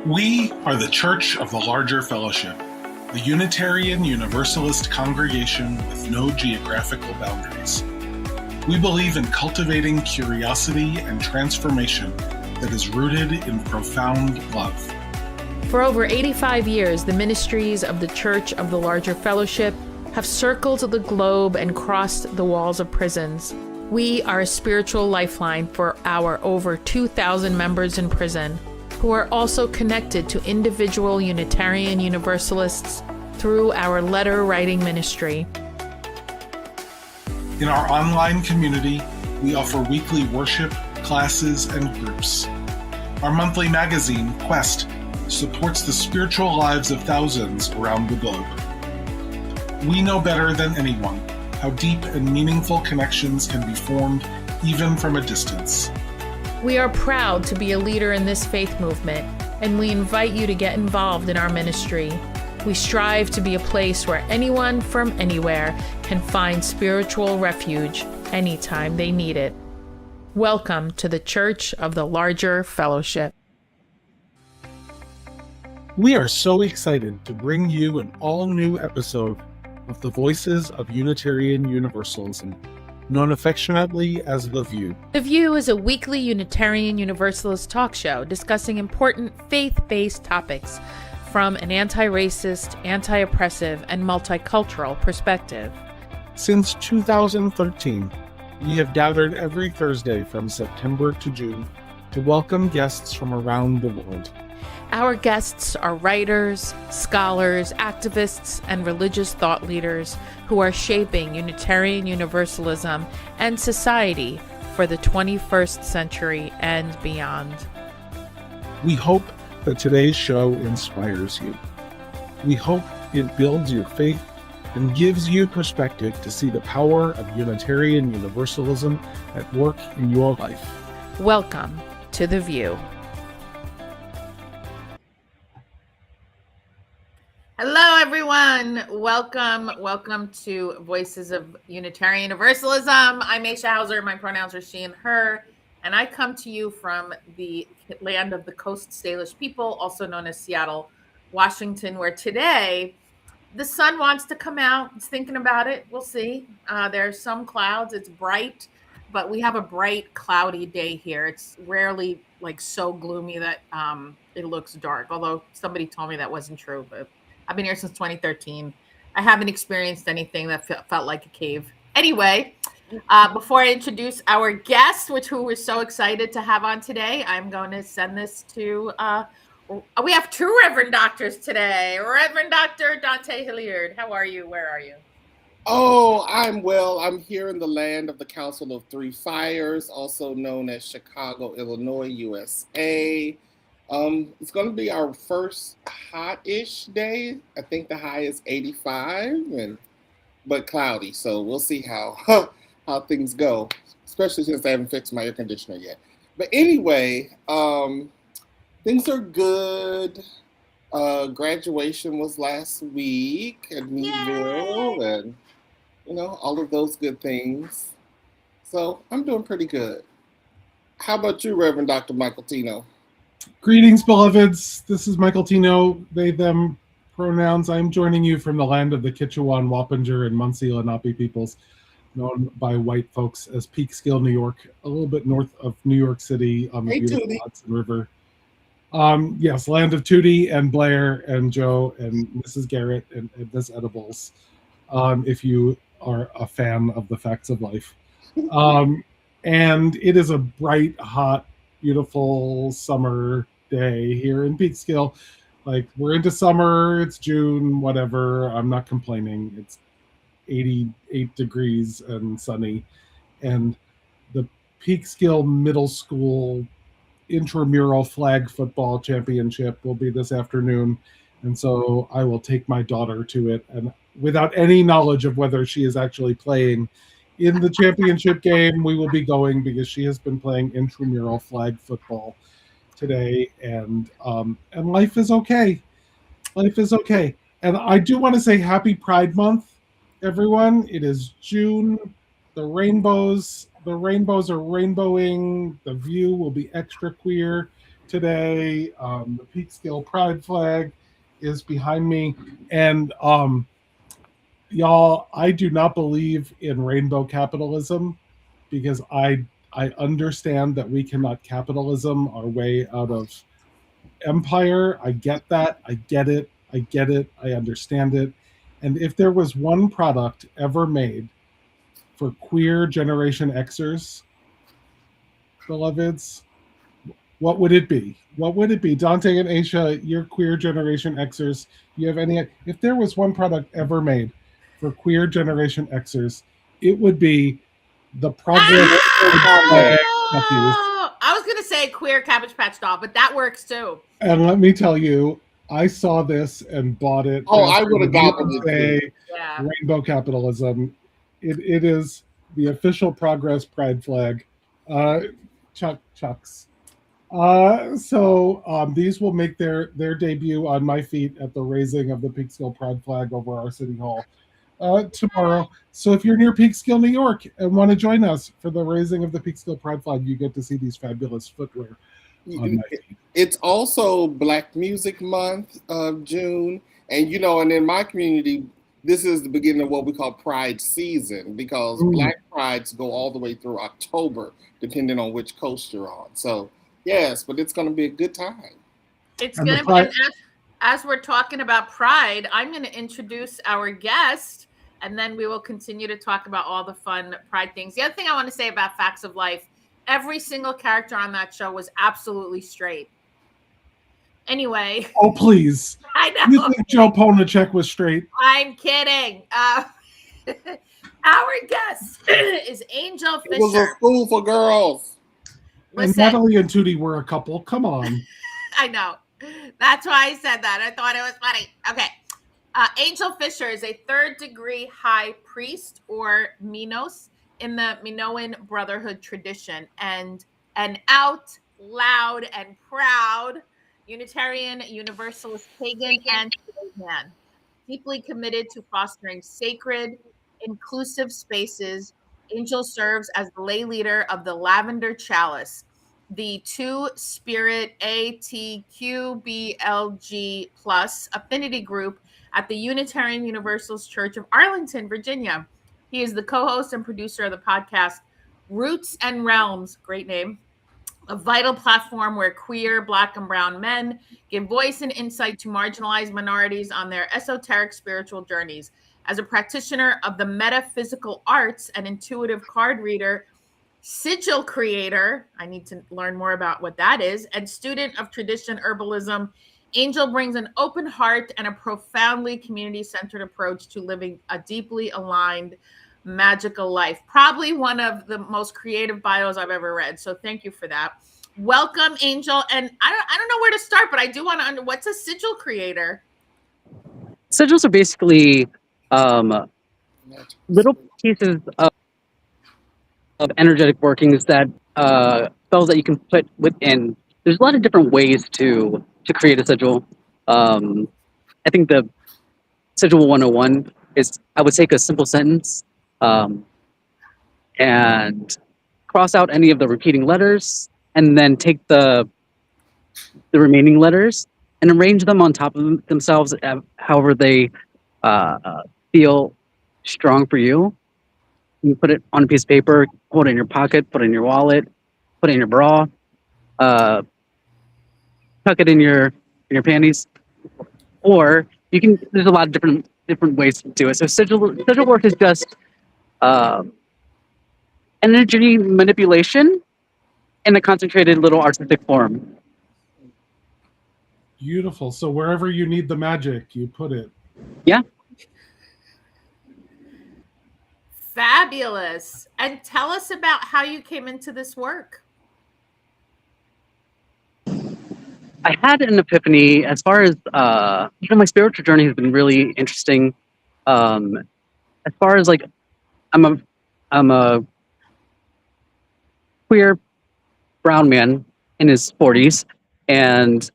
We are the Church of the Larger Fellowship, the Unitarian Universalist congregation with no geographical boundaries. We believe in cultivating curiosity and transformation that is rooted in profound love. For over 85 years, the ministries of the Church of the Larger Fellowship have circled the globe and crossed the walls of prisons. We are a spiritual lifeline for our over 2,000 members in prison, who are also connected to individual Unitarian Universalists through our letter writing ministry. In our online community, we offer weekly worship, classes, and groups. Our monthly magazine, Quest, supports the spiritual lives of thousands around the globe. We know better than anyone how deep and meaningful connections can be formed even from a distance. We are proud to be a leader in this faith movement, and we invite you to get involved in our ministry. We strive to be a place where anyone from anywhere can find spiritual refuge anytime they need it. Welcome to the Church of the Larger Fellowship. We are so excited to bring you an all-new episode of the Voices of Unitarian Universalism, known affectionately as The View. The View is a weekly Unitarian Universalist talk show discussing important faith-based topics from an anti-racist, anti-oppressive, and multicultural perspective. Since 2013, we have gathered every Thursday from September to June to welcome guests from around the world. Our guests are writers, scholars, activists, and religious thought leaders who are shaping Unitarian Universalism and society for the 21st century and beyond. We hope that today's show inspires you. We hope it builds your faith and gives you perspective to see the power of Unitarian Universalism at work in your life. Welcome to The View. Hello, everyone. Welcome to Voices of Unitarian Universalism. I'm Aisha Hauser. My pronouns are she and her, and I come to you from the land of the Coast Salish people, also known as Seattle, Washington, where today the sun wants to come out. It's thinking about it. We'll see. There's some clouds. It's bright, but we have a bright, cloudy day here. It's rarely like so gloomy that it looks dark, although somebody told me that wasn't true, but I've been here since 2013. I haven't experienced anything that felt like a cave. Anyway, before I introduce our guest, who we're so excited to have on today, I'm going to send this to, we have two Reverend Doctors today. Reverend Dr. Dante Hilliard, how are you? Where are you? Oh, I'm well. I'm here in the land of the Council of Three Fires, also known as Chicago, Illinois, USA. It's going to be our first hot-ish day. I think the high is 85, but cloudy. So we'll see how things go, especially since I haven't fixed my air conditioner yet. But anyway, things are good. Graduation was last week at Meadville, and all of those good things. So I'm doing pretty good. How about you, Reverend Dr. Michael Tino? Greetings, beloveds. This is Michael Tino, they, them pronouns. I'm joining you from the land of the Kitchewan, Wappinger, and Munsee Lenape peoples, known by white folks as Peekskill, New York, a little bit north of New York City on the beautiful Hudson River. Yes, land of Tootie and Blair and Joe and Mrs. Garrett and Miss Edibles, if you are a fan of the facts of life. And it is a bright, hot, beautiful summer day here in Peekskill. Like, we're into summer, it's June, whatever. I'm not complaining. It's 88 degrees and sunny. And the Peekskill Middle School intramural flag football championship will be this afternoon. And so I will take my daughter to it. And without any knowledge of whether she is actually playing in the championship game, we will be going because she has been playing intramural flag football today, and life is okay. Life is okay. And I do want to say happy Pride Month, everyone. It is June. The rainbows are rainbowing. The View will be extra queer today. The Peekskill Pride flag is behind me. And y'all, I do not believe in rainbow capitalism because I understand that we cannot capitalism our way out of empire. I get that. I get it. I get it. I understand it. And if there was one product ever made for queer Generation Xers, beloveds, what would it be? What would it be? Dante and Aisha, you're queer Generation Xers. You have any? If there was one product ever made for queer Generation Xers, it would be the progress. I was gonna say queer Cabbage Patch doll, but that works too. And let me tell you, I saw this and bought it. Oh, I would have gotten it. Yeah. Rainbow capitalism. It is the official Progress Pride flag. Chucks. So these will make their debut on my feet at the raising of the Peekskill Pride flag over our city hall tomorrow. So if you're near Peekskill, New York, and want to join us for the raising of the Peekskill Pride flag, you get to see these fabulous footwear. It's also Black Music Month of June, and and in my community, this is the beginning of what we call Pride season, because Black Prides go all the way through October, depending on which coast you're on. So yes, but it's going to be a good time. It's going to be. As we're talking about Pride, I'm going to introduce our guest, and then we will continue to talk about all the fun Pride things. The other thing I want to say about Facts of Life, every single character on that show was absolutely straight. Anyway. Oh, please. I know. You think Joe Ponachek was straight? I'm kidding. Our guest is Angel Fisher. It was a school for girls. Listen, and Natalie and Tootie were a couple. Come on. I know. That's why I said that. I thought it was funny. Okay. Angel Fisher is a third-degree high priest, or Minos, in the Minoan Brotherhood tradition, and an out, loud, and proud Unitarian Universalist pagan and man, deeply committed to fostering sacred, inclusive spaces. Angel serves as the lay leader of the Lavender Chalice, the two-spirit ATQBLG plus affinity group at the Unitarian Universalist Church of Arlington, Virginia. He is the co-host and producer of the podcast Roots and Realms, great name, a vital platform where queer, Black, and brown men give voice and insight to marginalized minorities on their esoteric spiritual journeys. As a practitioner of the metaphysical arts and intuitive card reader, sigil creator, I need to learn more about what that is, and student of tradition herbalism, Angel brings an open heart and a profoundly community-centered approach to living a deeply aligned, magical life. Probably one of the most creative bios I've ever read. So thank you for that. Welcome, Angel. And I don't know where to start, but I do want to what's a sigil creator? Sigils are basically little pieces of energetic workings that spells that you can put within. There's a lot of different ways to create a sigil. I think the sigil 101 is, I would take a simple sentence and cross out any of the repeating letters, and then take the remaining letters and arrange them on top of themselves however they feel strong for you. You put it on a piece of paper, hold it in your pocket, put it in your wallet, put it in your bra, tuck it in your panties, or you can. There's a lot of different ways to do it. So sigil work is just energy manipulation in a concentrated little artistic form. Beautiful. So wherever you need the magic, you put it. Yeah. Fabulous. And tell us about how you came into this work. I had an epiphany as far as my spiritual journey has been really interesting. As far as like, I'm a queer brown man in his 40s, and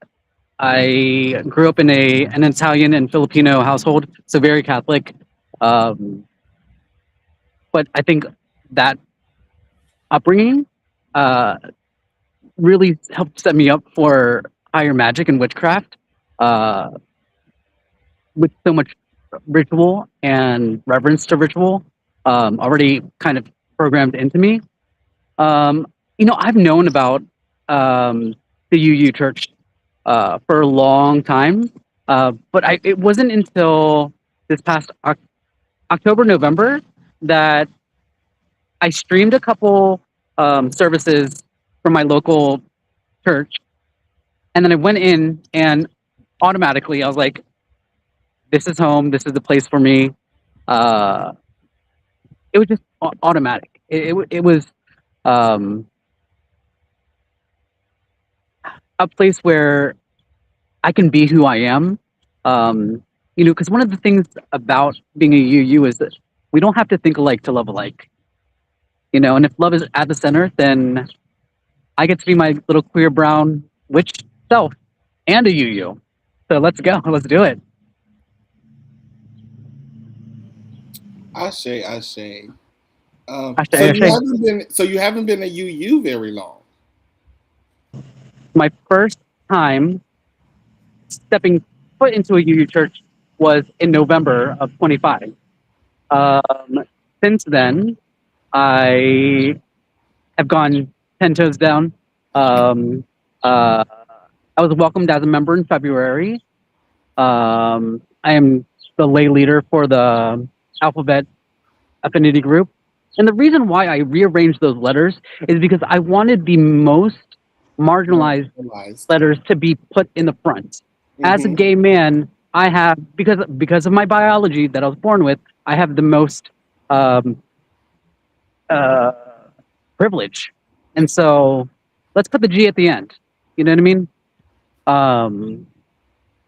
I grew up in an Italian and Filipino household, so very Catholic. But I think that upbringing really helped set me up for higher magic and witchcraft, with so much ritual and reverence to ritual, already kind of programmed into me. I've known about the UU Church for a long time, but it wasn't until this past October, November that I streamed a couple services from my local church, and then I went in and automatically I was like, "This is home. This is the place for me." It was just automatic. It was a place where I can be who I am. Because one of the things about being a UU is that we don't have to think alike to love alike. And if love is at the center, then I get to be my little queer brown witch self and a UU. So let's go. Let's do it. Ashe. Ashe, So ashe. you haven't been a UU very long. My first time stepping foot into a UU church was in November of 25. Since then, I have gone 10 toes down. I was welcomed as a member in February. I am the lay leader for the Alphabet Affinity Group. And the reason why I rearranged those letters is because I wanted the most marginalized letters to be put in the front. As a gay man, I have, because of my biology that I was born with, I have the most privilege. And so let's put the G at the end. You know what I mean?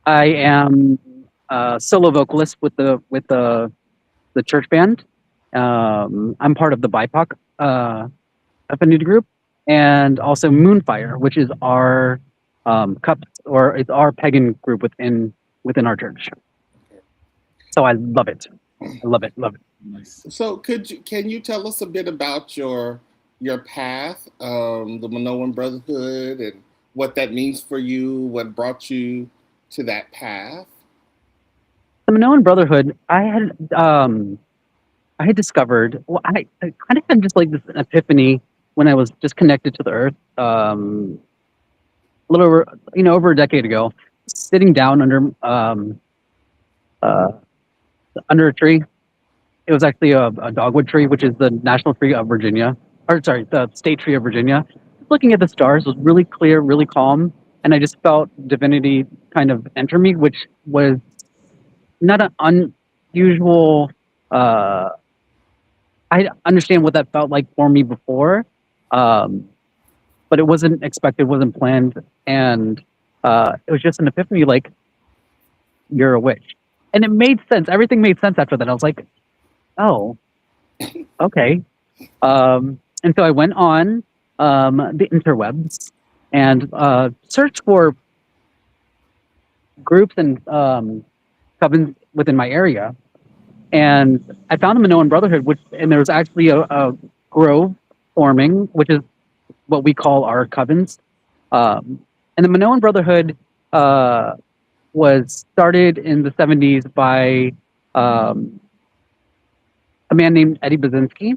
I am a solo vocalist with the church band. I'm part of the BIPOC affinity group, and also Moonfire, which is our it's our pagan group within our church. So I love it. I love it. Nice. So can you tell us a bit about your path, the Minoan Brotherhood, and what that means for you, what brought you to that path? The Minoan Brotherhood, I had discovered, well, I kind of had just like this epiphany when I was just connected to the earth, a little over a decade ago, sitting down under a tree. It was actually a dogwood tree, which is the national tree of Virginia, the state tree of Virginia. Looking at the stars was really clear, really calm, and I just felt divinity kind of enter me, which was not an unusual. I understand what that felt like for me before, but it wasn't expected, wasn't planned, and it was just an epiphany, like, you're a witch. And it made sense. Everything made sense after that. I was like, oh, okay. And so I went on the interwebs and searched for groups and covens within my area. And I found the Minoan Brotherhood, and there was actually a grove forming, which is what we call our covens. And the Minoan Brotherhood was started in the 70s by a man named Eddie Bazinski.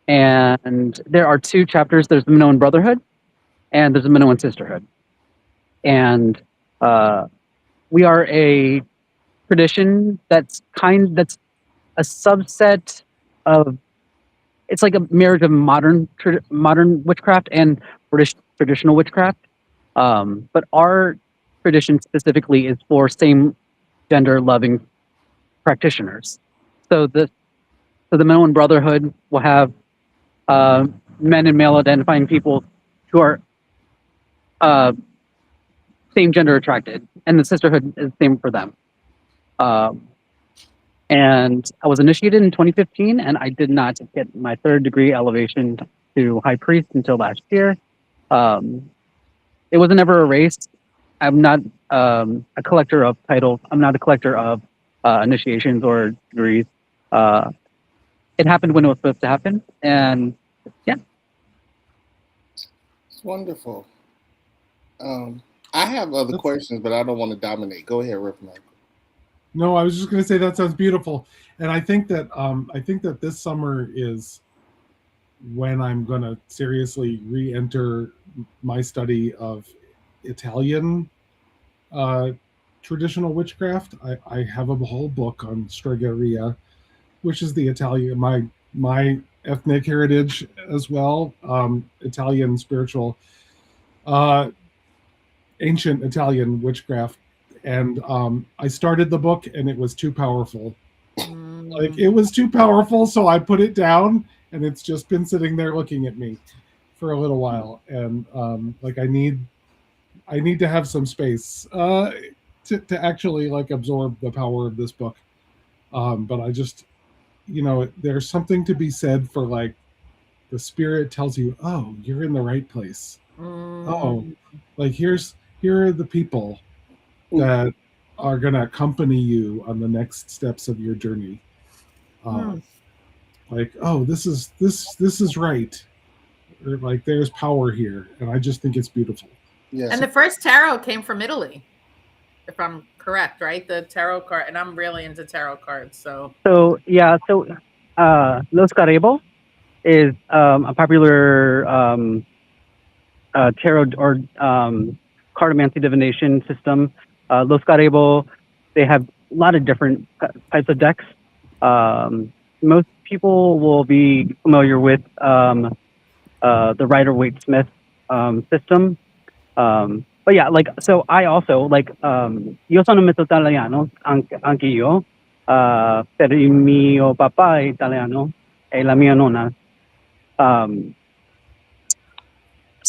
And there are two chapters. There's the Minoan Brotherhood and there's the Minoan Sisterhood. And we are a tradition that's a subset of, it's like a marriage of modern witchcraft and British traditional witchcraft. But our tradition specifically is for same gender loving practitioners. So the Minoan Brotherhood will have men and male identifying people who are same gender attracted, and the sisterhood is the same for them. And I was initiated in 2015, and I did not get my 3rd degree elevation to high priest until last year. It wasn't ever a race. I'm not a collector of titles. I'm not a collector of initiations or degrees. It happened when it was supposed to happen, and yeah. It's wonderful. I have other questions, but I don't want to dominate. Go ahead, Rip. No, I was just going to say that sounds beautiful, and I think that this summer is when I'm going to seriously re-enter my study of Italian traditional witchcraft. I have a whole book on Stregoria, which is the Italian my ethnic heritage as well, Italian spiritual, ancient Italian witchcraft, and I started the book and it was too powerful. Like it was too powerful, so I put it down, and it's just been sitting there looking at me for a little while, and like I need to have some space to actually like absorb the power of this book. But I just, there's something to be said for like the spirit tells you, oh, you're in the right place. Oh, like here are the people that are going to accompany you on the next steps of your journey. Like, oh, this is right. Or like there's power here, and I just think it's beautiful. Yes. And the first tarot came from Italy, if I'm correct, right? The tarot card, and I'm really into tarot cards, so Los Carebo is a popular tarot or cartomancy divination system. Los Carebo, they have a lot of different types of decks. Most people will be familiar with the Rider-Waite-Smith system. But yeah, like, so I also, like, io sono mezzo italiano, anche io, per il mio papà è italiano e la mia nonna.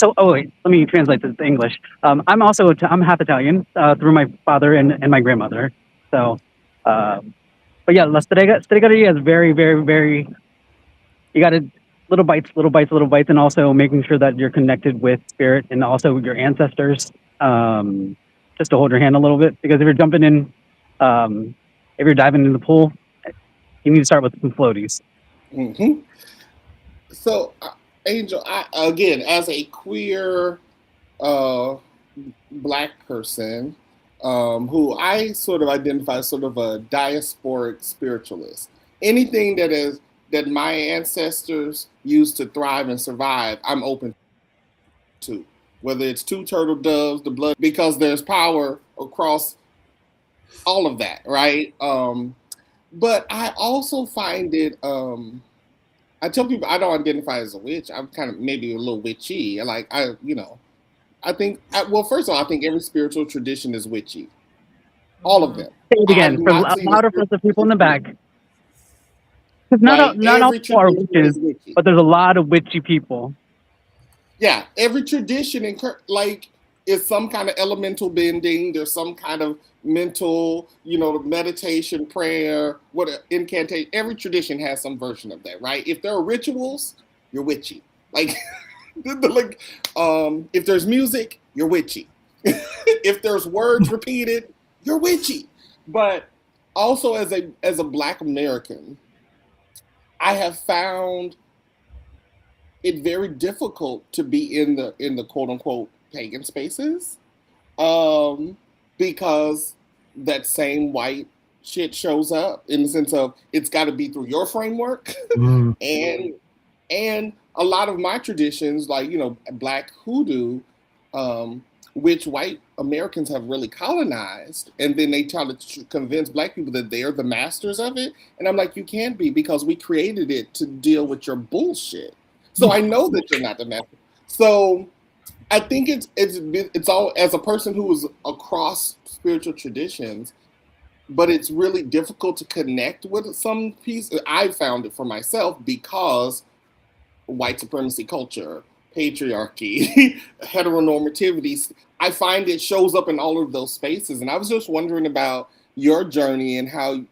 Wait, let me translate this to English. I'm half Italian through my father and my grandmother. So, but yeah, La Stregoria is very, very, very, you got to little bites, and also making sure that you're connected with spirit and also your ancestors, just to hold your hand a little bit. Because if you're jumping in, if you're diving in the pool, you need to start with some floaties. Mm-hmm. So, Angel, again, as a queer Black person, who I sort of identify as sort of a diasporic spiritualist, anything that my ancestors used to thrive and survive, I'm open to. Whether it's two turtle doves, the blood, because there's power across all of that, right? But I also find it, I tell people I don't identify as a witch. I'm kind of maybe a little witchy. Like, I think, well, first of all, I think every spiritual tradition is witchy. All of them. Say it again, louder for the people in the back. Because not all people are witches, but there's a lot of witchy people. Yeah, every tradition is some kind of elemental bending. There's some kind of mental, meditation, prayer, incantation. Every tradition has some version of that, right? If there are rituals, you're witchy. Like, if there's music, you're witchy. If there's words repeated, you're witchy. But also as a Black American, I have found it very difficult to be in the quote unquote pagan spaces, because that same white shit shows up in the sense of it's got to be through your framework, and a lot of my traditions, like Black hoodoo, which white Americans have really colonized, and then they try to convince Black people that they're the masters of it, and I'm like, you can't be, because we created it to deal with your bullshit. So I know that you're not the master. So I think it's all, as a person who is across spiritual traditions, but it's really difficult to connect with some piece. I found it for myself because white supremacy culture, patriarchy, heteronormativity. I find it shows up in all of those spaces. And I was just wondering about your journey and how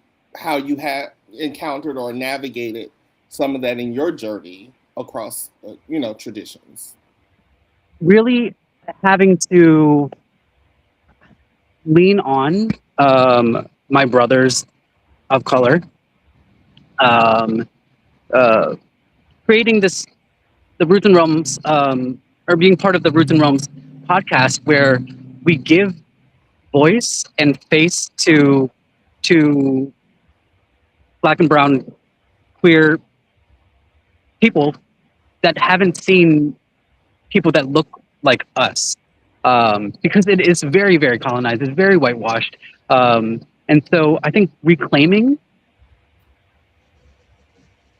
you have encountered or navigated some of that in your journey across, traditions. Really having to lean on my brothers of color, creating the Roots and Realms, or being part of the Roots and Realms podcast where we give voice and face to Black and brown queer people that haven't seen people that look like us, because it is very, very colonized. It's very whitewashed, and so I think reclaiming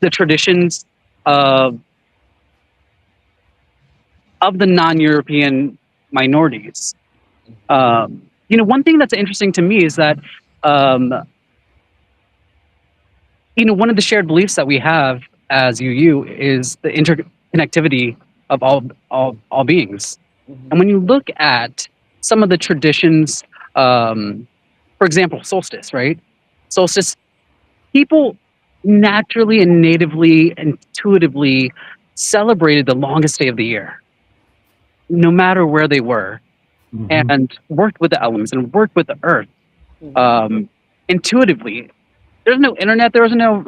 the traditions of the non-European minorities. One thing that's interesting to me is that one of the shared beliefs that we have as UU is the interconnectivity of all beings. And when you look at some of the traditions, for example, solstice, right? Solstice, people naturally and natively, intuitively celebrated the longest day of the year, no matter where they were, and worked with the elements and worked with the earth intuitively. There's no internet. There was no,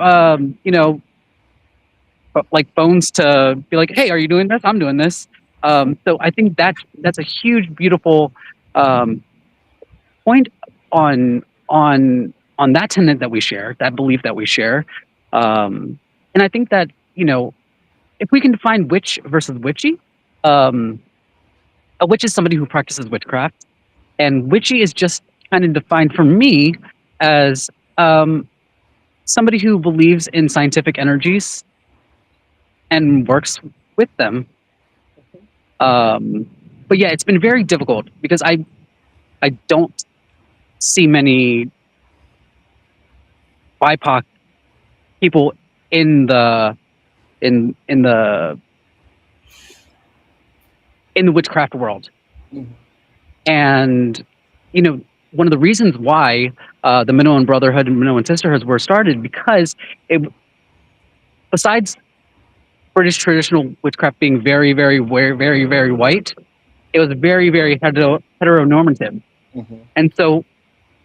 like phones to be like, hey, are you doing this? I'm doing this. So I think that's a huge, beautiful point on that tenet that we share, that belief that we share. And I think that, if we can define witch versus witchy, a witch is somebody who practices witchcraft, and witchy is just kind of defined for me as somebody who believes in scientific energies and works with them. But yeah, it's been very difficult because I don't see many BIPOC people in the witchcraft world. And one of the reasons why the Minoan Brotherhood and Minoan Sisterhoods were started, because besides British traditional witchcraft being very, very, very, very, very white, it was very, very heteronormative. And so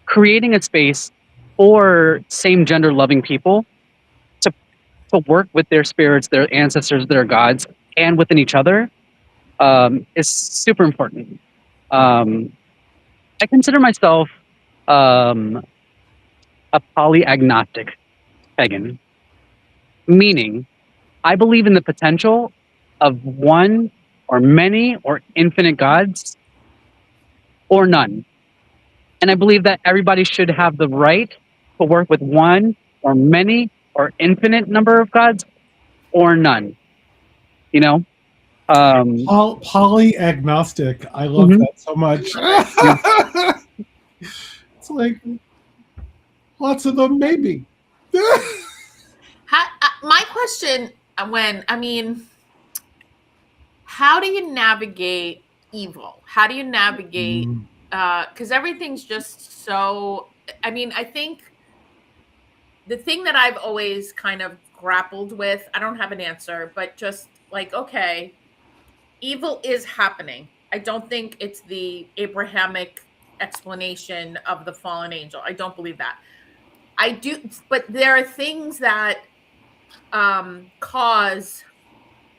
creating a space for same gender loving people to work with their spirits, their ancestors, their gods, and within each other is super important. I consider myself a polyagnostic pagan, meaning I believe in the potential of one or many or infinite gods or none. And I believe that everybody should have the right to work with one or many or infinite number of gods or none. Polyagnostic. I love that so much. It's like lots of them, maybe. My question, how do you navigate evil? How do you navigate, because everything's just so, I think the thing that I've always kind of grappled with, I don't have an answer, but just like, okay, evil is happening. I don't think it's the Abrahamic explanation of the fallen angel. I don't believe that. I do, but there are things that cause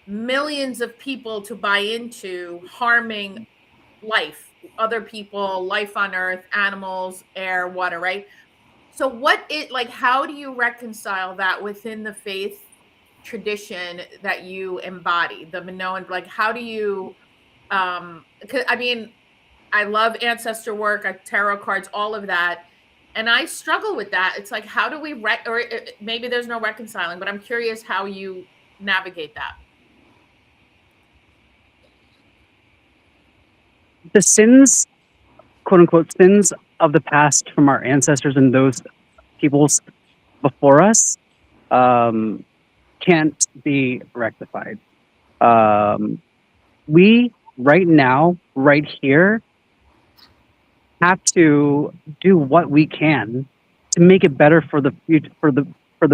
millions of people to buy into harming life, other people, life on earth, animals, air, water, right? So how do you reconcile that within the faith tradition that you embody, the Minoan, how do you, I love ancestor work, tarot cards, all of that. And I struggle with that. It's like, how do we, or maybe there's no reconciling, but I'm curious how you navigate that. The sins, quote unquote, sins of the past from our ancestors and those peoples before us can't be rectified. We, right now, right here, have to do what we can to make it better for the future, for the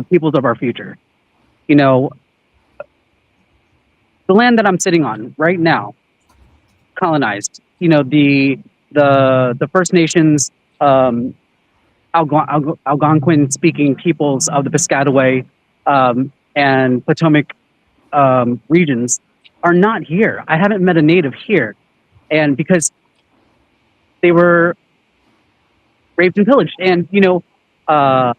peoples of our future. The land that I'm sitting on right now, colonized. The First Nations, Algonquin speaking peoples of the Piscataway and Potomac regions are not here. I haven't met a native here. and because they were raped and pillaged. And for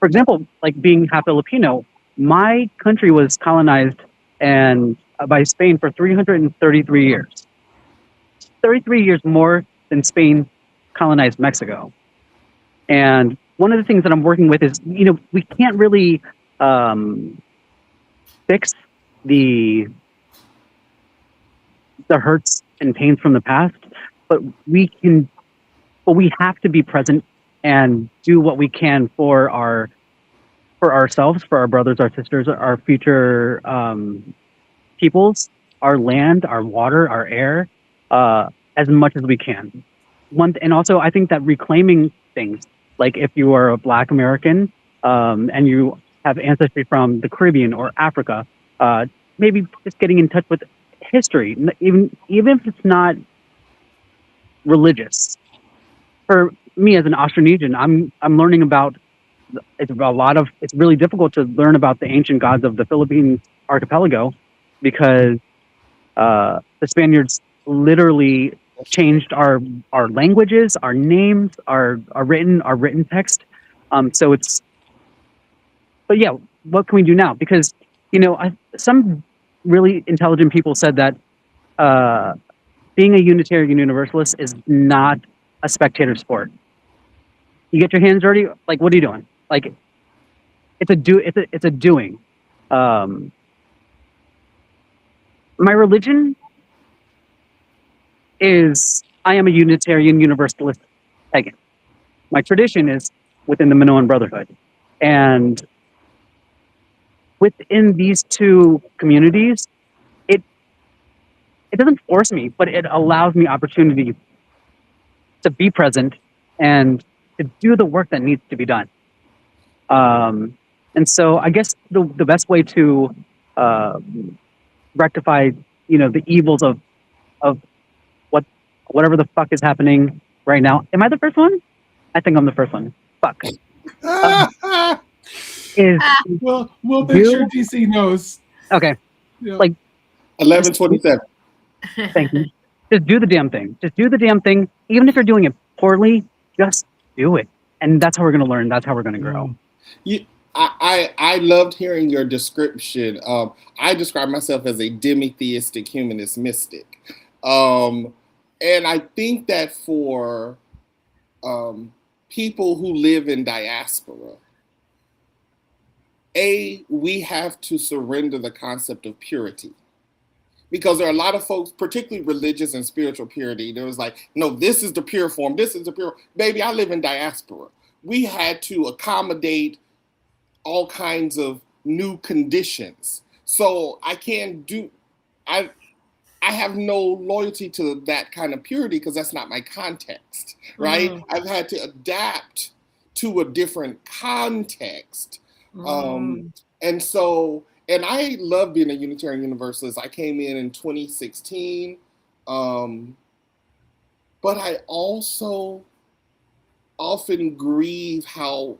example, like being half Filipino, my country was colonized and by Spain for 333 years. 33 years more than Spain colonized Mexico. And one of the things that I'm working with is, we can't really fix the hurts and pains from the past, but we have to be present and do what we can for ourselves, for our brothers, our sisters, our future peoples, our land, our water, our air, as much as we can. And also, I think that reclaiming things, like if you are a Black American and you have ancestry from the Caribbean or Africa, maybe just getting in touch with history, even if it's not religious. For me as an Austronesian, I'm learning about it's really difficult to learn about the ancient gods of the Philippine archipelago because the Spaniards literally changed our languages, our names, our written text. But yeah, what can we do now? Because some really intelligent people said that being a Unitarian Universalist is not a spectator sport. You get your hands dirty, like what are you doing? Like it's a doing. My religion is I am a Unitarian Universalist pagan. My tradition is within the Minoan Brotherhood. And within these two communities, it doesn't force me, but it allows me opportunity to be present and to do the work that needs to be done. And so I guess the best way to rectify, the evils of whatever the fuck is happening right now. Am I the first one? I think I'm the first one. Fuck. We'll make sure DC knows. Okay. Yeah. Like 11:27. Thank you. Just do the damn thing. Just do the damn thing. Even if you're doing it poorly, just do it. And that's how we're going to learn. That's how we're going to grow. I loved hearing your description. I describe myself as a demi-theistic humanist mystic. And I think that for people who live in diaspora, we have to surrender the concept of purity. Because there are a lot of folks, particularly religious and spiritual purity, there was like, no, this is the pure form. This is the pure. Baby, I live in diaspora. We had to accommodate all kinds of new conditions. So I can't do, I have no loyalty to that kind of purity because that's not my context, right? Mm. I've had to adapt to a different context. And I love being a Unitarian Universalist. I came in 2016, but I also often grieve how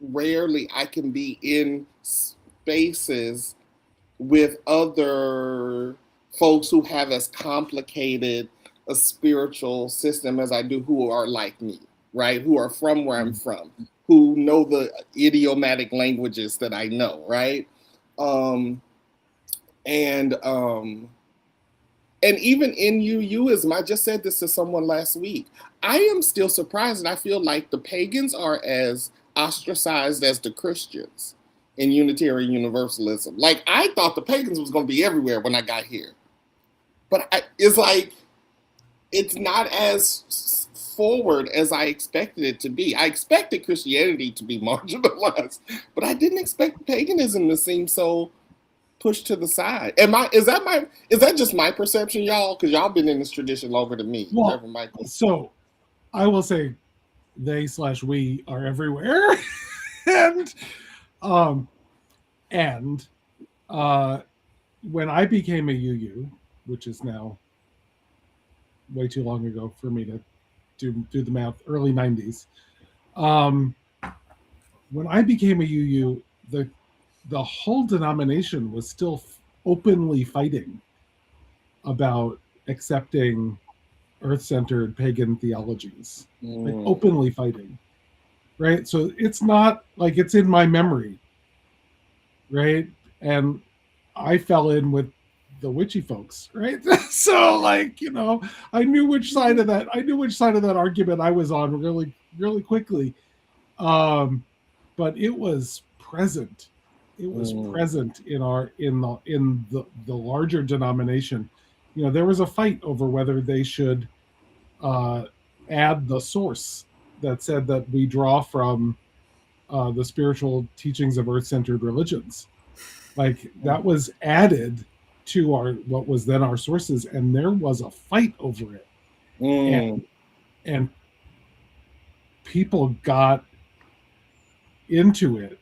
rarely I can be in spaces with other folks who have as complicated a spiritual system as I do, who are like me, right? Who are from where I'm from, who know the idiomatic languages that I know, right? And even in UUism, I just said this to someone last week. I am still surprised, and I feel like the pagans are as ostracized as the Christians in Unitarian Universalism. Like, I thought the pagans was going to be everywhere when I got here. But it's like, it's not as forward as I expected it to be. I expected Christianity to be marginalized, but I didn't expect paganism to seem so pushed to the side. Is that just my perception, y'all? Because y'all been in this tradition longer than me. Well, so I will say they/we are everywhere. and when I became a UU, which is now way too long ago for me to do the math, early 90s. When I became a UU, the whole denomination was still openly fighting about accepting earth-centered pagan theologies, like openly fighting, right? So it's not like it's in my memory, right? And I fell in with the witchy folks, right? So like, you know, I knew which side of that argument I was on really, really quickly. But it was present. It was present in the larger denomination. You know, there was a fight over whether they should add the source that said that we draw from the spiritual teachings of earth-centered religions. Like that was added to what was then our sources, and there was a fight over it. And people got into it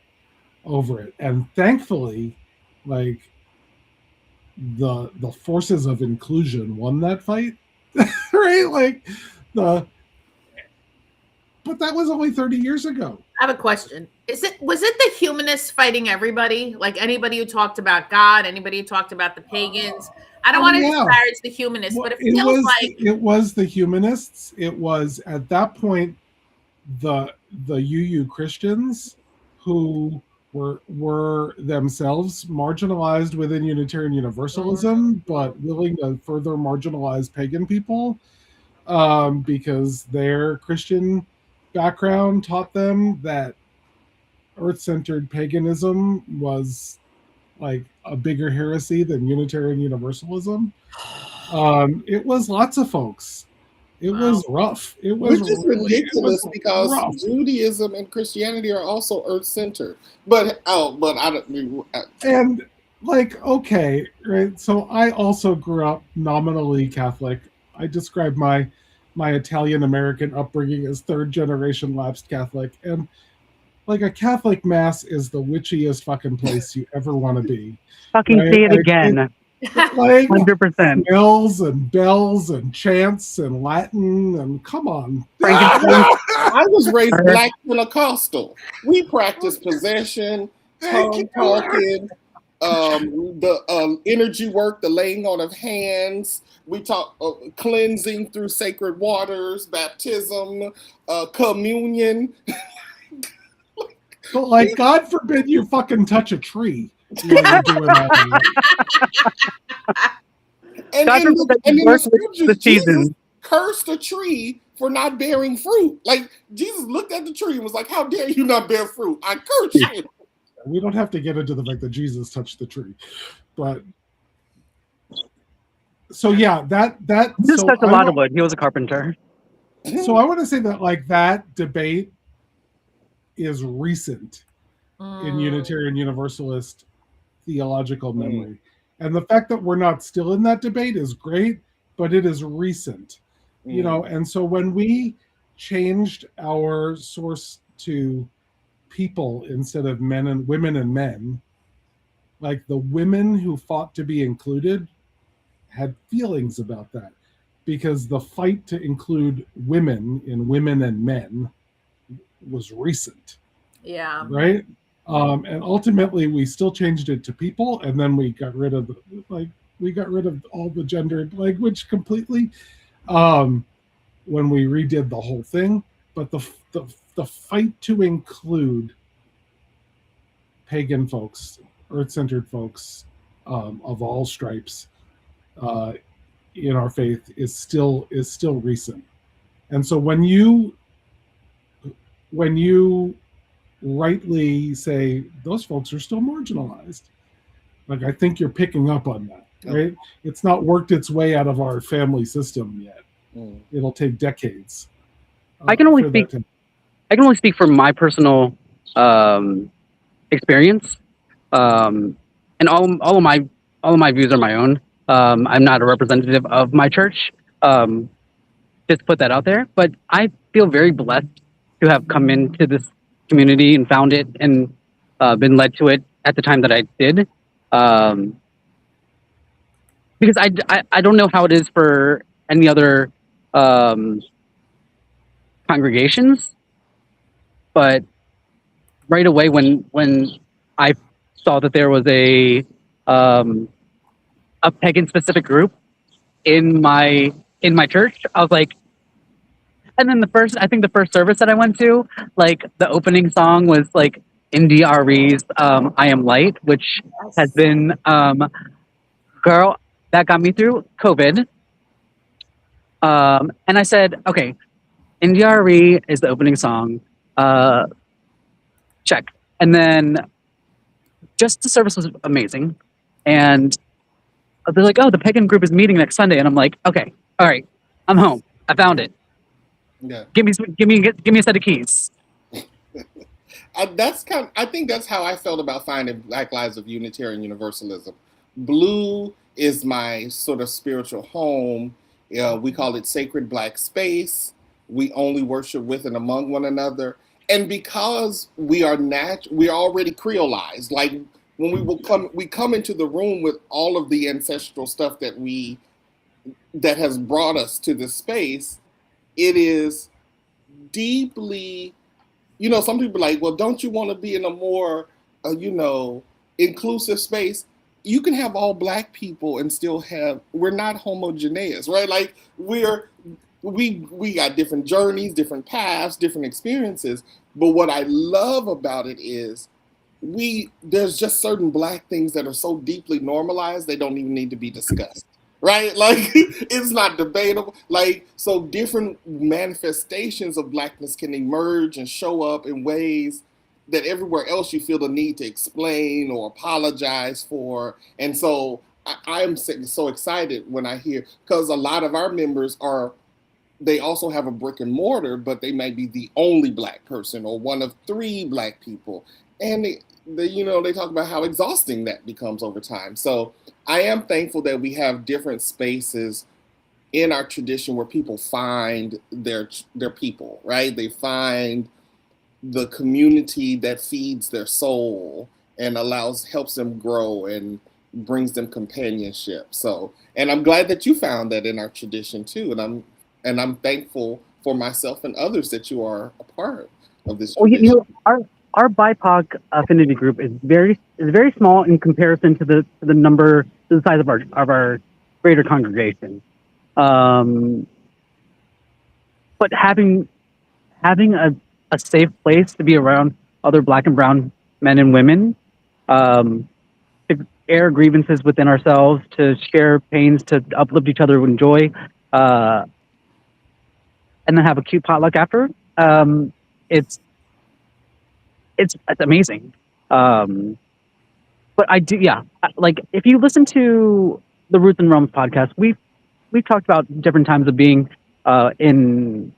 over it, and thankfully, like the forces of inclusion won that fight. Right? Like but that was only 30 years ago. I have a question. Was it the humanists fighting everybody? Like anybody who talked about God, anybody who talked about the pagans? I don't want to disparage the humanists, but it was the humanists. It was at that point the UU Christians who were themselves marginalized within Unitarian Universalism, but willing to further marginalize pagan people because their Christian background taught them that earth-centered paganism was like a bigger heresy than Unitarian Universalism. It was lots of folks. It was rough. It was which is ridiculous because rough. Judaism and Christianity are also earth-centered. But I don't mean. And like, okay, right. So I also grew up nominally Catholic. I describe my Italian American upbringing as third-generation lapsed Catholic, and like a Catholic mass is the witchiest fucking place you ever want to be. Fucking right? Say it again. Like 100%. Bells and bells and chants and Latin and come on. I was raised Black Pentecostal. We practice possession, tongue talking, the energy work, the laying on of hands. We talk cleansing through sacred waters, baptism, communion. But like, God forbid you fucking touch a tree. While you're doing that. And in the scriptures, Jesus cursed a tree for not bearing fruit. Like Jesus looked at the tree and was like, "How dare you not bear fruit? I curse you." We don't have to get into the fact that Jesus touched the tree, but so yeah, that just touched a lot of wood. He was a carpenter. So I want to say that like that debate is recent in Unitarian Universalist theological memory, and the fact that we're not still in that debate is great, but it is recent, you know. And so when we changed our source to people instead of men and women and men, like the women who fought to be included had feelings about that, because the fight to include women in women and men was recent. Yeah. Right. And ultimately we still changed it to people, and then we got rid of all the gendered language completely when we redid the whole thing. But the fight to include pagan folks, earth-centered folks of all stripes in our faith is still recent. And so when you rightly say those folks are still marginalized, like I think you're picking up on that, right? It's not worked its way out of our family system yet. It'll take decades. I can only speak from my personal experience, and all of my views are my own. I'm not a representative of my church. Just put that out there. But I feel very blessed to have come into this community and found it and been led to it at the time that I did. Because I don't know how it is for any other congregations, but right away when I saw that there was a pagan specific group in my church. I was like, and then I think the first service that I went to, like the opening song was like NDRE's "I Am Light," which has been girl that got me through COVID. And I said, okay, NDRE is the opening song. Check. And then just the service was amazing. And they're like, oh, the pagan group is meeting next Sunday. And I'm like, okay, all right, I'm home. I found it. Yeah. Give me a set of keys. I think that's how I felt about finding Black Lives of Unitarian Universalism. Blue is my sort of spiritual home. We call it sacred Black space. We only worship with and among one another. And because we are we're already creolized. Like when we come into the room with all of the ancestral stuff that has brought us to this space. It is deeply, some people are like, well, don't you want to be in a more, inclusive space? You can have all Black people and still we're not homogeneous, right? Like we got different journeys, different paths, different experiences. But what I love about it is there's just certain Black things that are so deeply normalized, they don't even need to be discussed. Right? Like, it's not debatable. Like, so different manifestations of Blackness can emerge and show up in ways that everywhere else you feel the need to explain or apologize for. And so I'm so excited when I hear, because a lot of our members they also have a brick and mortar, but they may be the only Black person or one of 3 Black people. And they talk about how exhausting that becomes over time. So I am thankful that we have different spaces in our tradition where people find their people, right? They find the community that feeds their soul and helps them grow and brings them companionship. So, and I'm glad that you found that in our tradition too. And I'm thankful for myself and others that you are a part of this tradition. Well, our BIPOC affinity group is very small in comparison to the size of our greater congregation. But having a safe place to be around other Black and brown men and women, to air grievances within ourselves, to share pains, to uplift each other with joy, and then have a cute potluck after. It's amazing. But I do, yeah. Like if you listen to the Roots and Realms podcast, we've talked about different times of being in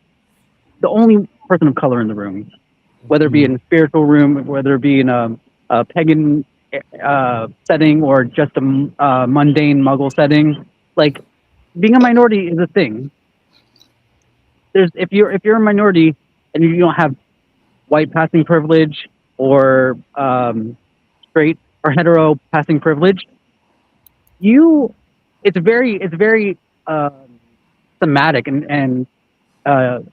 the only person of color in the room, whether it be in a spiritual room, whether it be in a pagan setting or just a mundane Muggle setting. Like being a minority is a thing. If you're a minority and you don't have white passing privilege or straight or hetero passing privilege, it's very thematic and the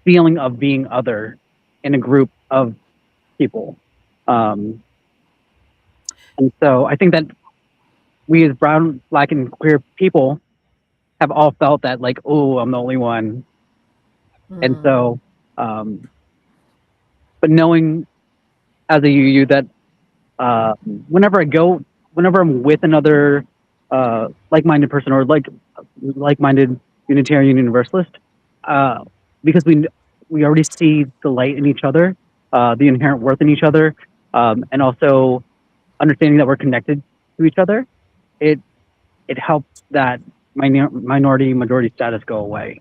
feeling of being other in a group of people. And so I think that we as brown, Black, and queer people have all felt that, like, oh, I'm the only one. And so, but knowing as a UU that whenever I'm with another like-minded person or like-minded Unitarian Universalist, because we already see the light in each other, the inherent worth in each other, and also understanding that we're connected to each other, it helps that minority majority status go away.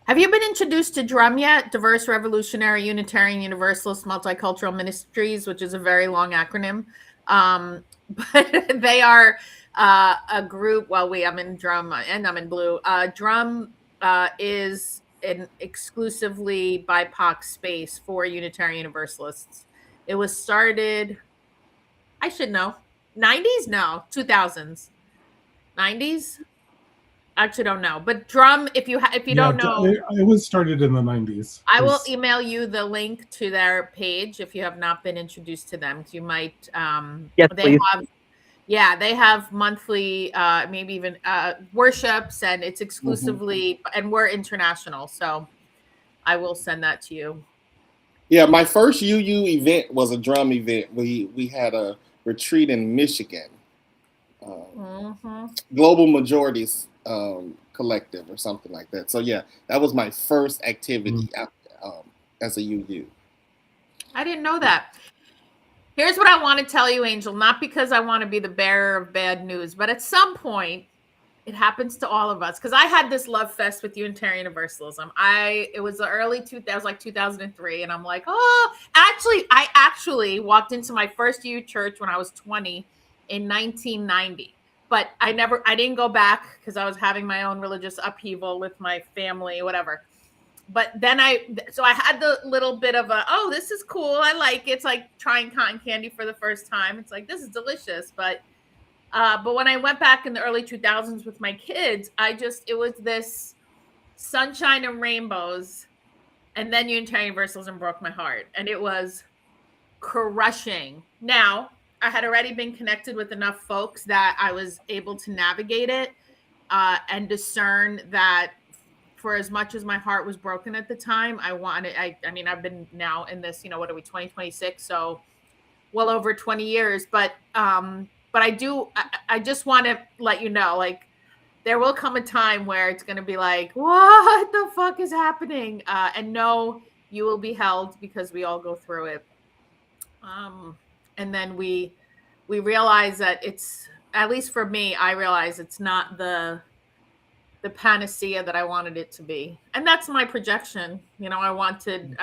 Have you been introduced to DRUM yet? Diverse Revolutionary Unitarian Universalist Multicultural Ministries, which is a very long acronym. But they are a group. Well, I'm in DRUM and I'm in Blue. DRUM is an exclusively BIPOC space for Unitarian Universalists. It was started, I should know, 90s? No, 2000s. 90s? Actually don't know, but DRUM, if you don't know, it was started in the 90s. I will email you the link to their page if you have not been introduced to them. You might yes, they please. Yeah, they have monthly, maybe even worships, and it's exclusively, and we're international. So I will send that to you. Yeah, my first UU event was a drum event. We had a retreat in Michigan, Global Majorities Collective or something like that. So yeah, that was my first activity as a UU. I didn't know that. Here's what I want to tell you, Angel, not because I want to be the bearer of bad news, but at some point, it happens to all of us. Because I had this love fest with Unitarian Universalism. It was the early 2000s, like 2003, and I'm like, oh, I actually walked into my first UU church when I was 20 in 1990. But I didn't go back because I was having my own religious upheaval with my family, whatever. But then I had the little bit of oh, this is cool. I like it. It's like trying cotton candy for the first time. It's like, this is delicious. But when I went back in the early 2000s with my kids, it was this sunshine and rainbows. And then Unitarian Universalism broke my heart. And it was crushing. Now, I had already been connected with enough folks that I was able to navigate it and discern that for as much as my heart was broken at the time, I mean, I've been now in this, what are we, 2026? So well over 20 years. But I just want to let you know, like, there will come a time where it's going to be like, what the fuck is happening? And no, you will be held because we all go through it. And then we realize that it's, at least for me, I realize it's not the panacea that I wanted it to be. And that's my projection. I wanted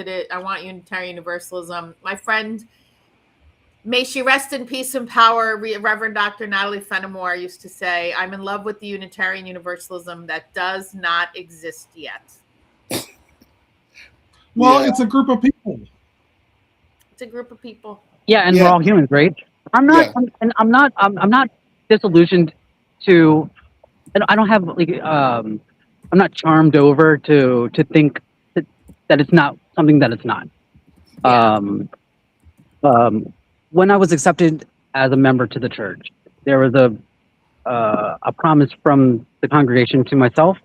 it. I want Unitarian Universalism. My friend, may she rest in peace and power, Reverend Dr. Natalie Fenimore used to say, I'm in love with the Unitarian Universalism that does not exist yet. Well, it's a group of people. It's a group of people. Yeah, and we're all humans, right? I'm not disillusioned to, and I don't have like I'm not charmed over to think that it's not something that it's not. Yeah. When I was accepted as a member to the church, there was a promise from the congregation to myself,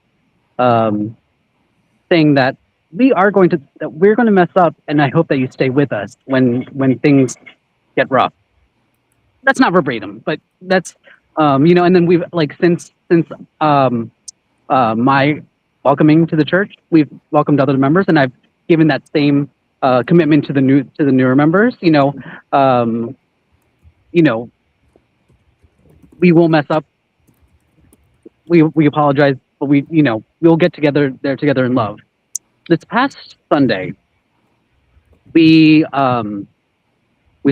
saying that we're going to mess up, and I hope that you stay with us when things get rough. That's not verbatim, but that's and then we've like since my welcoming to the church, we've welcomed other members, and I've given that same commitment to the newer members. We will mess up. We apologize, but we'll get together in love. This past Sunday, we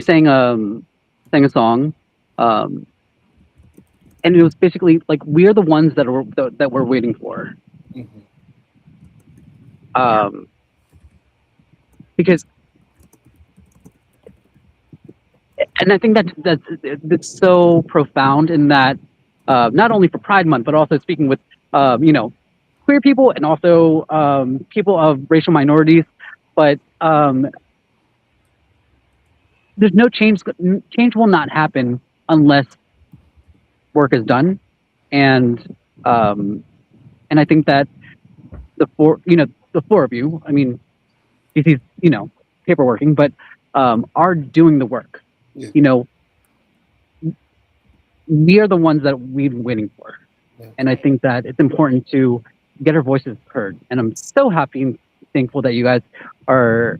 sang a song, and it was basically like, we're the ones that we're waiting for. Because, and I think that's so profound in that, not only for Pride Month, but also speaking with queer people and also people of racial minorities, but there's no change. Change will not happen unless work is done, and I think that the four of you, I mean, DC's paperworking, but are doing the work. Yeah. We are the ones that we've been waiting for, and I think that it's important to get our voices heard. And I'm so happy and thankful that you guys are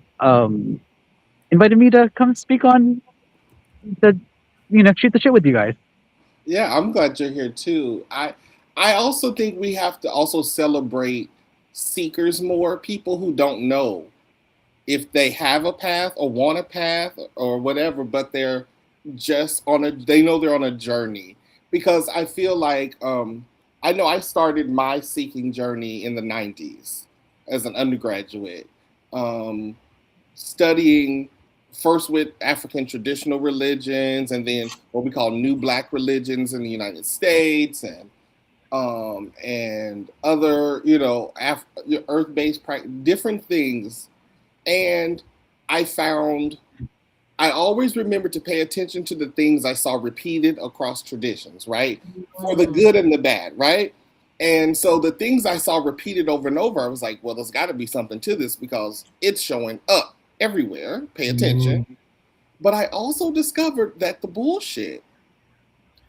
invited me to come speak on shoot the shit with you guys. Yeah, I'm glad you're here too. I also think we have to also celebrate seekers more, people who don't know if they have a path or want a path or whatever, but they're just they know they're on a journey. Because I feel like, I know I started my seeking journey in the 90s as an undergraduate, studying first with African traditional religions, and then what we call new Black religions in the United States, and other, earth-based different things. And I found I always remember to pay attention to the things I saw repeated across traditions, right? For the good and the bad, right? And so the things I saw repeated over and over, I was like, well, there's got to be something to this because it's showing up everywhere. Pay attention. But I also discovered that the bullshit,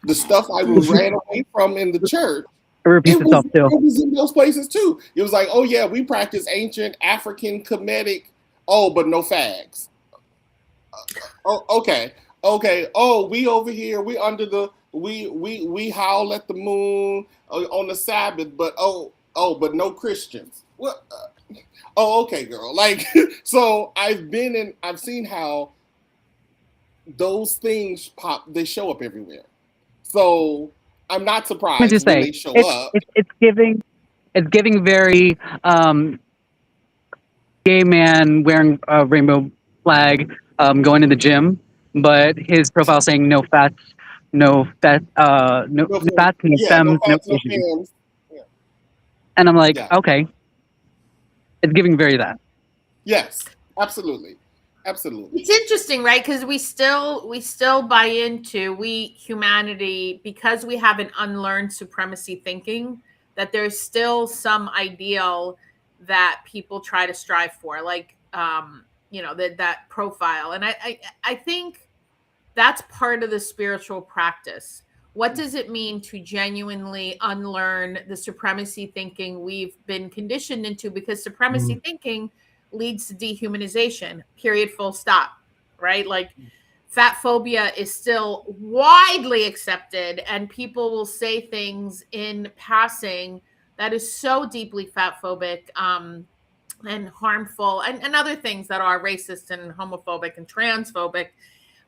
the stuff I ran away from in the church, It repeats itself too. it was in those places too. It was like, oh yeah, we practice ancient African Kemetic. Oh, but no fags. Oh, okay. Oh, we over here. We under the we howl at the moon on the Sabbath, but but no Christians. What? Okay, girl. Like, so I've seen how those things they show up everywhere. So I'm not surprised Let me just when say, they show up. it's giving very gay man wearing a rainbow flag, going to the gym, but his profile saying no fats, no fats, no fats, no femmes, no Asians. femmes. Yeah. And I'm like, Yeah. okay, it's giving very that. Yes, absolutely. Absolutely. It's interesting, right? Because we still buy into humanity, because we have an unlearned supremacy thinking, that there's still some ideal that people try to strive for, like that profile. And I think that's part of the spiritual practice. What does it mean to genuinely unlearn the supremacy thinking we've been conditioned into? Because supremacy thinking leads to dehumanization, period, full stop, right? Like, fat phobia is still widely accepted, and people will say things in passing that is so deeply fat phobic and harmful, and other things that are racist and homophobic and transphobic.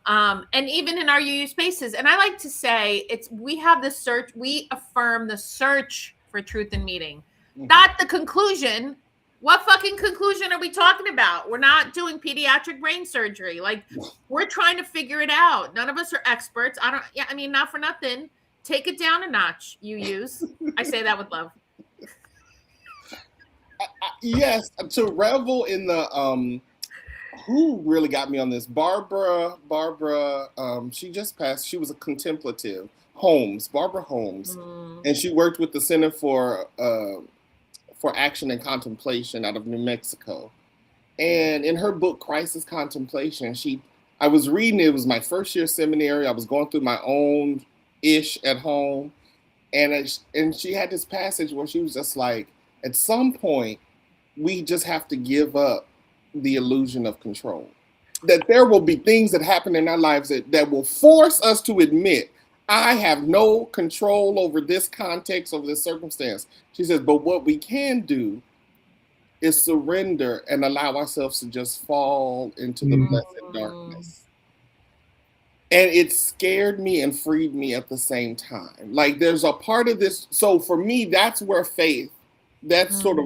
And even in our UU spaces. And I like to say we have the search, we affirm the search for truth and meaning, not the conclusion. What fucking conclusion are we talking about? We're not doing pediatric brain surgery. Like, we're trying to figure it out. None of us are experts. Not for nothing. Take it down a notch, UUs. I say that with love. Yes, to revel in the who really got me on this? Barbara, she just passed. She was a contemplative. Barbara Holmes. And she worked with the Center for Action and Contemplation out of New Mexico. And in her book, Crisis Contemplation, I was reading it. It was my first year seminary. I was going through my own ish at home. And she had this passage where she was just like, at some point, we just have to give up the illusion of control. That there will be things that happen in our lives that will force us to admit, I have no control over this context, over this circumstance. She says, but what we can do is surrender and allow ourselves to just fall into the blessed darkness. And it scared me and freed me at the same time. Like, there's a part of this. So for me, that's where faith, that's sort of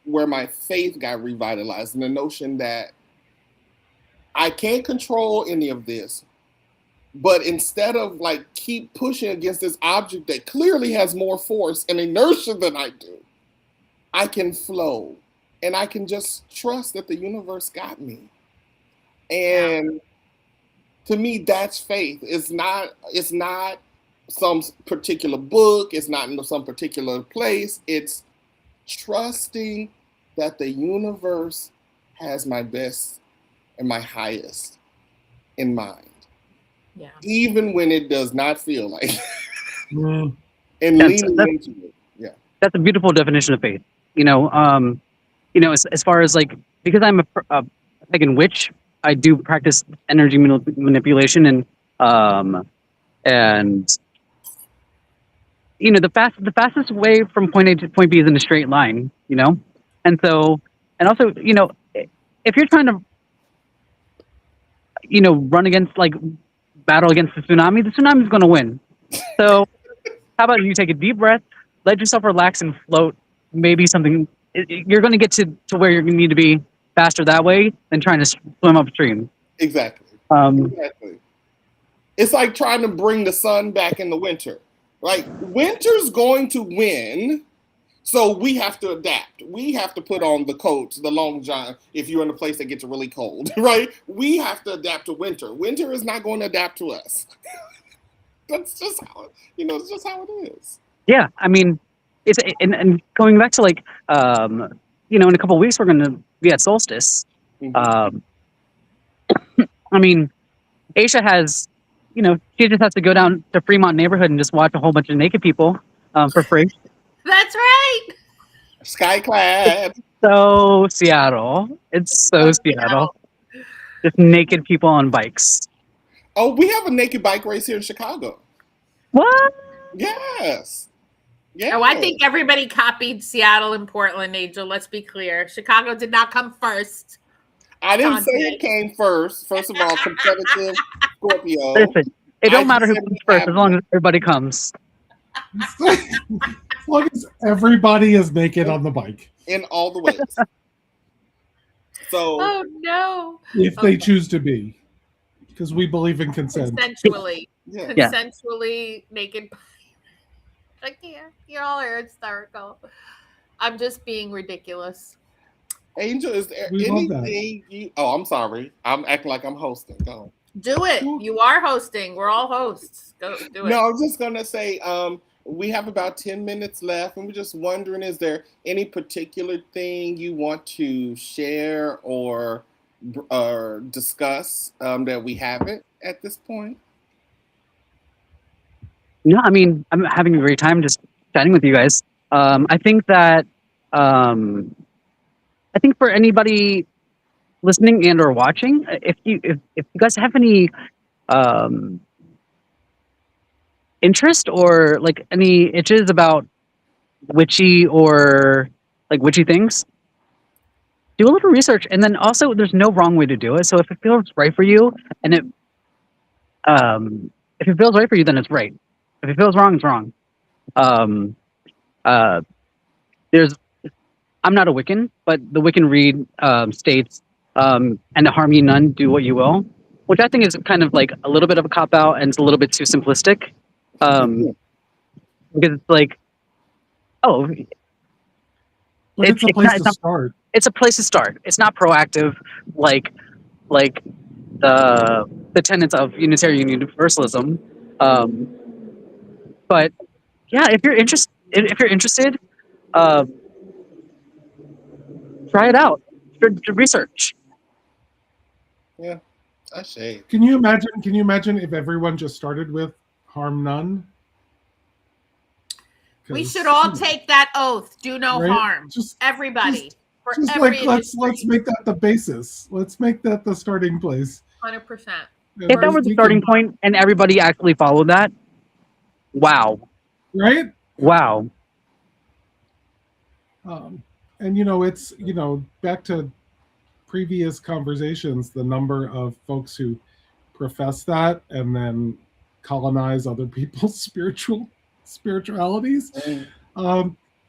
where my faith got revitalized. And the notion that I can't control any of this, but instead of like keep pushing against this object that clearly has more force and inertia than I do, I can flow and I can just trust that the universe got me. And to me, that's faith. It's not some particular book. It's not in some particular place. It's trusting that the universe has my best and my highest in mind. Yeah. Even when it does not feel like it. And leaning into it. Yeah. That's a beautiful definition of faith. As far as like, because I'm a pagan witch, I do practice energy manipulation and the fastest way from point A to point B is in a straight line, and so, and also, if you're trying to, run against, like, battle against the tsunami is going to win. So how about you take a deep breath, let yourself relax and float, maybe something, you're going to get to where you need to be faster that way than trying to swim upstream. Exactly. Exactly. It's like trying to bring the sun back in the winter. Like, winter's going to win, So we have to adapt. We have to put on the coats, the long john, if you're in a place that gets really cold, right? We have to adapt to winter. Winter is not going to adapt to us. That's just how, it's just how it is. Yeah, I mean, it's and going back to like, in a couple of weeks we're going to be at solstice. Mhm. I mean, Aisha has, she just has to go down to Fremont neighborhood and just watch a whole bunch of naked people for free. That's right. Skyclad. So Seattle, it's so Seattle. Just naked people on bikes. Oh, we have a naked bike race here in Chicago. What? Yes. Yeah. Oh, I think everybody copied Seattle and Portland, Angel. Let's be clear. Chicago did not come first. I didn't say it came first. First of all, competitive Scorpio. Listen, it don't matter who comes first as long as everybody comes. As long as everybody is naked on the bike. In all the ways. So. Oh, no. If they choose to be. Because we believe in consent. Consensually. Yeah. Consensually naked. I can't. You all are hysterical. I'm just being ridiculous. Angel, is there We love anything you... Oh, I'm sorry. I'm acting like I'm hosting. Go. Do it. You are hosting. We're all hosts. Go do it. No, I'm just gonna say we have about 10 minutes left, and we're just wondering, is there any particular thing you want to share or discuss that we haven't at this point? No, I mean, I'm having a great time just chatting with you guys. I think that for anybody listening and or watching, if you guys have any interest or like any itches about witchy or like witchy things, do a little research. And then also, there's no wrong way to do it. So if it feels right for you, and if it feels right for you, then it's right. If it feels wrong, it's wrong. I'm not a Wiccan, but the Wiccan Read states, and to harm ye none, do what you will, which I think is kind of like a little bit of a cop out, and it's a little bit too simplistic. Because it's like, oh, but it's a place to start. It's a place to start. It's not proactive like the tenets of Unitarian Universalism. But yeah, if you're interested, try it out. Do research. Yeah, I say. Can you imagine if everyone just started with harm none? We should all take that oath. Do no harm. Just everybody. Just like let's make that the basis. Let's make that the starting place. 100%. If that was the starting point and everybody actually followed that, wow. Right? Wow. And it's back to previous conversations, the number of folks who profess that and then colonize other people's spiritualities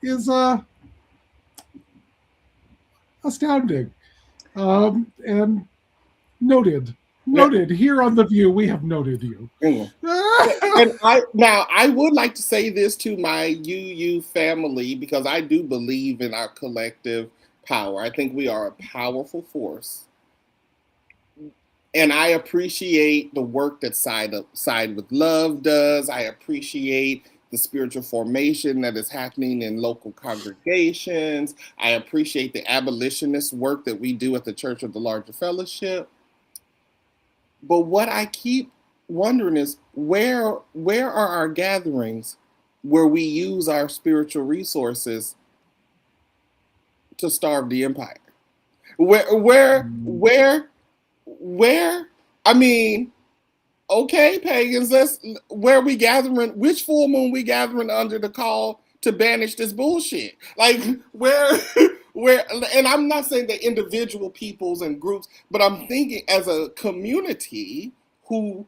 is astounding. And noted here on The View, we have noted you. And I would like to say this to my UU family, because I do believe in our collective power. I think we are a powerful force. And I appreciate the work that Side with Love does. I appreciate the spiritual formation that is happening in local congregations. I appreciate the abolitionist work that we do at the Church of the Larger Fellowship. But what I keep wondering is, where are our gatherings where we use our spiritual resources to starve the empire? Where? I mean, okay, pagans, where we gathering? Which full moon we gathering under the call to banish this bullshit? Like where? And I'm not saying that individual peoples and groups, but I'm thinking as a community who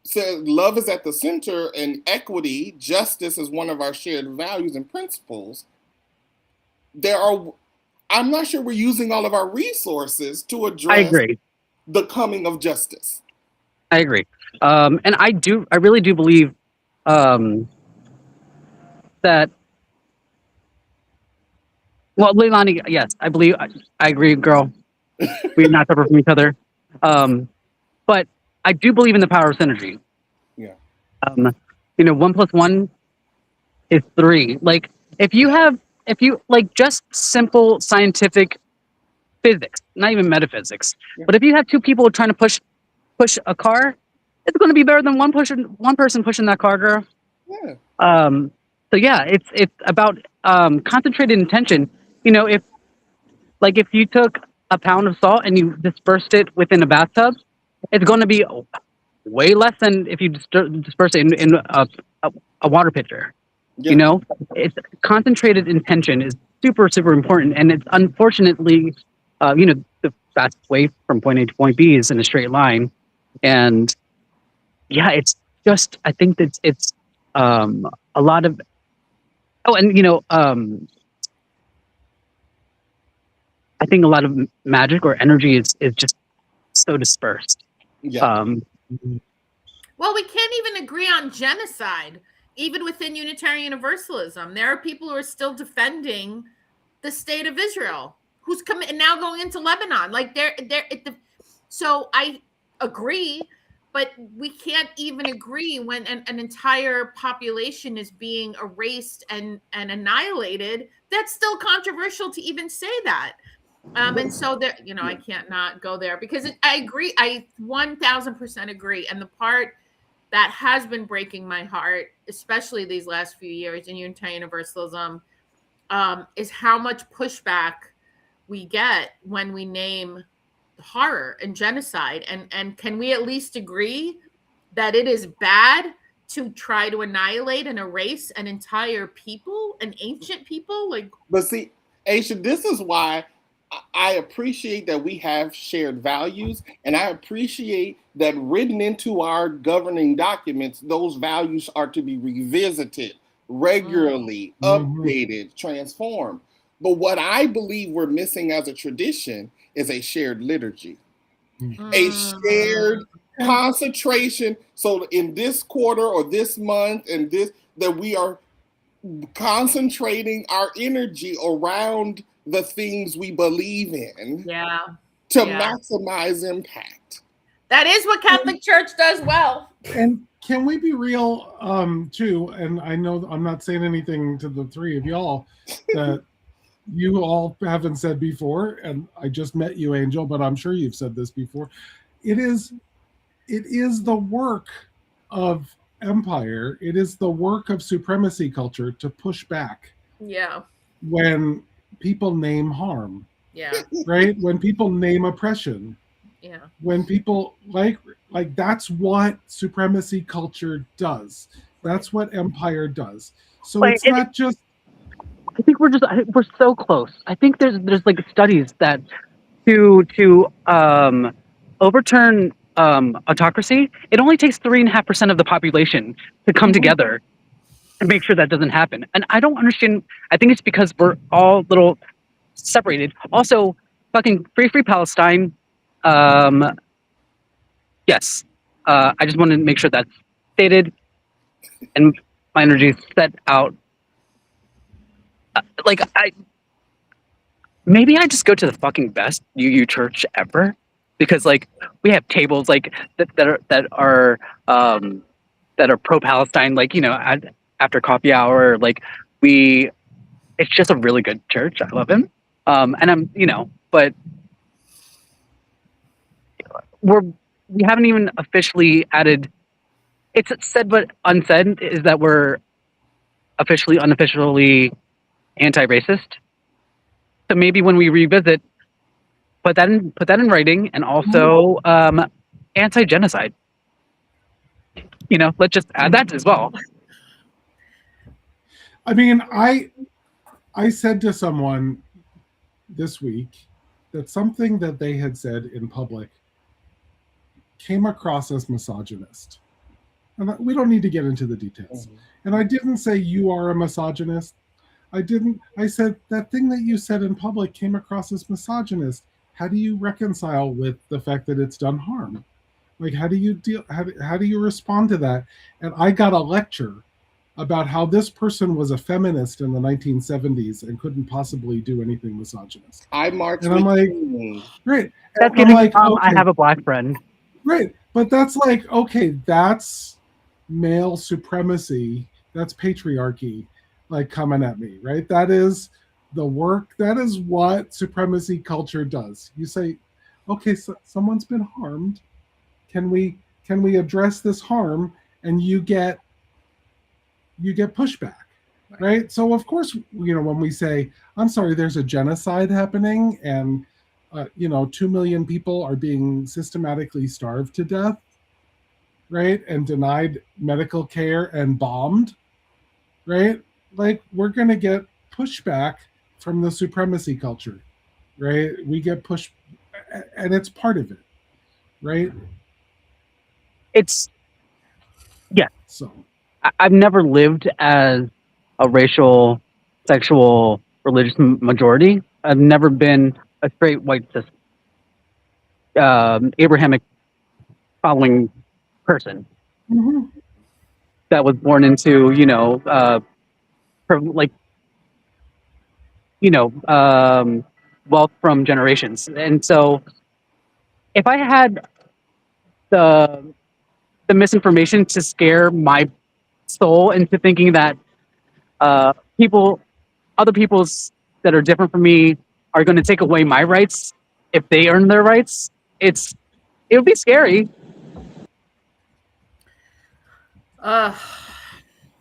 said love is at the center and equity, justice is one of our shared values and principles. I'm not sure we're using all of our resources to address the coming of justice. I agree. And I really do believe that Well, Leilani, yes, I believe I agree, girl. We are not separate from each other. But I do believe in the power of synergy. Yeah. 1 + 1 is 3. Like if you like just simple scientific physics, not even metaphysics, but if you have two people trying to push a car, it's going to be better than one person pushing that car, girl. Yeah. So yeah, it's about concentrated intention. If you took a pound of salt and you dispersed it within a bathtub, it's going to be way less than if you disperse it in a water pitcher. Yeah. It's concentrated intention is super, super important. And it's unfortunately, the fast way from point A to point B is in a straight line. And yeah, it's just, I think that it's a lot of, I think a lot of magic or energy is just so dispersed. Yeah. Well, we can't even agree on genocide, even within Unitarian Universalism. There are people who are still defending the state of Israel, who's now going into Lebanon. So I agree, but we can't even agree when an entire population is being erased and annihilated. That's still controversial to even say that. And so there, I can't not go there because I agree. I 1000% agree. And the part that has been breaking my heart, especially these last few years in Unitarian Universalism, is how much pushback we get when we name horror and genocide. And can we at least agree that it is bad to try to annihilate and erase an entire people, an ancient people? But see, Aisha, this is why I appreciate that we have shared values, and I appreciate that written into our governing documents, those values are to be revisited regularly, updated, transformed. But what I believe we're missing as a tradition is a shared liturgy, a shared concentration. So in this quarter or this month and that we are concentrating our energy around the things we believe in to maximize impact. That is what Catholic Church does well. And can we be real too? And I know I'm not saying anything to the three of y'all that you all haven't said before, and I just met you, Angel, but I'm sure you've said this before. It is the work of empire, it is the work of supremacy culture to push back when people name harm, right? When people name oppression, when people like that's what supremacy culture does. That's what empire does. So it's not just, I think we're so close. I think there's like studies that to overturn autocracy, it only takes 3.5% of the population to come together and make sure that doesn't happen. And I don't understand. I think it's because we're all little separated. Also, fucking free Palestine. Yes. I just want to make sure that's stated and my energy is set out. Maybe I just go to the fucking best UU church ever, because we have tables that are pro-Palestine, after coffee hour. It's just a really good church. I love him. And I'm, but we haven't even officially added. It's said but unsaid is that we're unofficially anti-racist. So maybe when we revisit, put that in writing, and also anti-genocide. Let's just add that as well. I mean, I said to someone this week that something that they had said in public came across as misogynist. And we don't need to get into the details. And I didn't say you are a misogynist. I said that thing that you said in public came across as misogynist. How do you reconcile with the fact that it's done harm? How do you respond to that? And I got a lecture about how this person was a feminist in the 1970s and couldn't possibly do anything misogynist. I march And I'm with like, you. great. That's I'm giving like, I okay, have a black friend. right. But that's like, okay, that's male supremacy. That's patriarchy, like coming at me, right? That is the work. That is what supremacy culture does. You say, okay, so someone's been harmed. Can we address this harm? And you get pushback, right? So of course, when we say, I'm sorry, there's a genocide happening, and 2 million people are being systematically starved to death, right, and denied medical care and bombed, right? Like, we're going to get pushback from the supremacy culture, right? We get pushed, and it's part of it, right? It's So I've never lived as a racial, sexual, religious majority. I've never been a straight white cis Abrahamic following person that was born into wealth from generations. And so if I had the misinformation to scare my soul into thinking that other people's that are different from me are going to take away my rights if they earn their rights, it would be scary.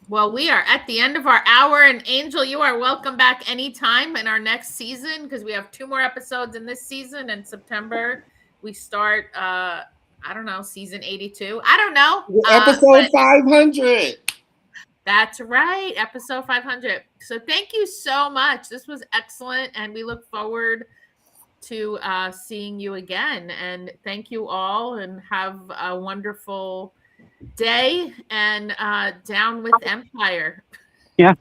Well, we are at the end of our hour, and Angel, you are welcome back anytime in our next season, because we have 2 more episodes in this season. In September, we start, season 82. I don't know. Episode 500. That's right, episode 500. So thank you so much. This was excellent, and we look forward to seeing you again. And thank you all, and have a wonderful day, and down with Empire. Yeah.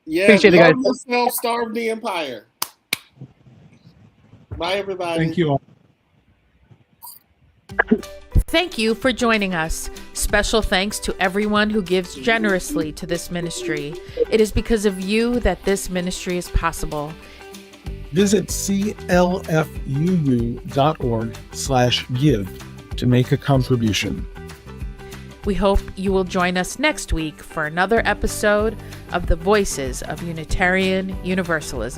Appreciate it, guys. Love yourself, starve the empire. Bye, everybody. thank you all. Thank you for joining us. Special thanks to everyone who gives generously to this ministry. It is because of you that this ministry is possible. Visit clfuu.org/give to make a contribution. We hope you will join us next week for another episode of the Voices of Unitarian Universalism.